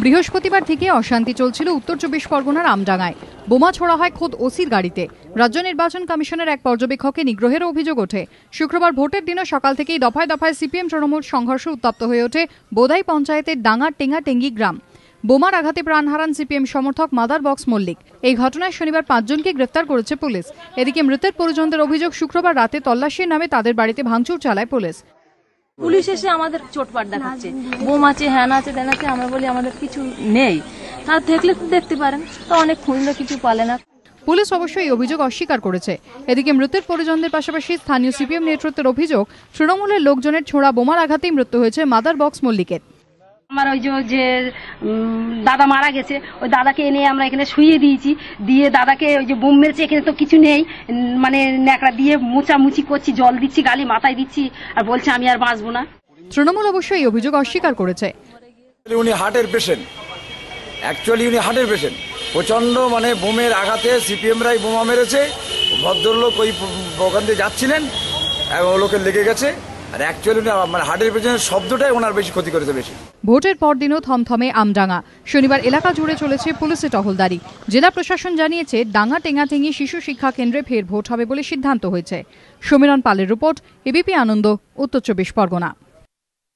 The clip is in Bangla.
বৃহস্পতিবার থেকে অশান্তি চলছিল উত্তর 24 পরগনার আমডাঙ্গায়। বোমা ছোড়া হয় খোদ ওসির গাড়িতে। রাজ্য নির্বাচন কমিশনের এক পর্যবেক্ষকে নিগ্রহের অভিযোগ ওঠে। শুক্রবার ভোটের দিনও সকাল থেকেই দফায় দফায় সিপিএম তৃণমূল সংঘর্ষ উত্তপ্ত হয়ে ওঠে বোদাই পঞ্চায়েতের ডাঙ্গার টেঙ্গি গ্রাম। বোমার আঘাতে প্রাণ হারান সিপিএম সমর্থক মাদার বক্স মল্লিক। এই ঘটনায় শনিবার 5 জনকে গ্রেফতার করেছে পুলিশ। এদিকে মৃতের পরিজনদের অভিযোগ, শুক্রবার রাতে তল্লাশির নামে তাদের বাড়িতে ভাঙচুর চালায় পুলিশ। পুলিশ এসে আমাদের চোটপাট দেখাচ্ছে, বোম আছে, হ্যান আছে, দেন আছে। আমরা বলি আমাদের কিছু নেই, তার দেখলে তো দেখতে পারেন। তো অনেক খুঁজলে কিছু পালে না। পুলিশ অবশ্যই এই অভিযোগ অস্বীকার করেছে। এদিকে মৃতের পরিজনদের পাশাপাশি স্থানীয় সিপিএম নেতৃত্বের অভিযোগ, তৃণমূলের লোকজনের ছোড়া বোমার আঘাতেই মৃত্যু হয়েছে মাদার বক্স মল্লিকের। আমার ওই যে দাদা মারা গেছে, ওই দাদাকে এনে আমরা এখানে শুইয়ে দিয়েছি, দিয়ে দাদাকে ওই যে বোম মেরেছে, এখানে তো কিছু নেই, মানে ন্যাকড়া দিয়ে মোচামুচি করছি, জল দিচ্ছি, গালি মাথায় দিচ্ছি, আর বলছে আমি আর বাঁচবো না। তৃণমূল অবশ্যই এই অভিযোগ অস্বীকার করেছে। উনি হার্টের পেশেন্ট, অ্যাকচুয়ালি উনি হার্টের পেশেন্ট। প্রচন্ড মানে বোমের আঘাতে সিপিএমরাই বোমা মেরেছে। ভদ্রলোক ওই ওখান দিয়ে যাচ্ছিলেন এবং লোকের লেগে গেছে। আর অ্যাকচুয়ালি মানে হার্টের পেশেন্টের শব্দটাই ওনার বেশি ক্ষতি করেছে বেশি। ভোটের পরদিনও থমথমে আমডাঙ্গা। শনিবার এলাকা জুড়ে চলেছে পুলিশের টহলদারি। জেলা প্রশাসন জানিয়েছে, ডাঙ্গা টেঙ্গাটেঙ্গি শিশু শিক্ষা কেন্দ্রে ফের ভোট হবে বলে সিদ্ধান্ত হয়েছে। সমীরণ পালের রিপোর্ট, এবিপি আনন্দ, উত্তর 24 পরগনা।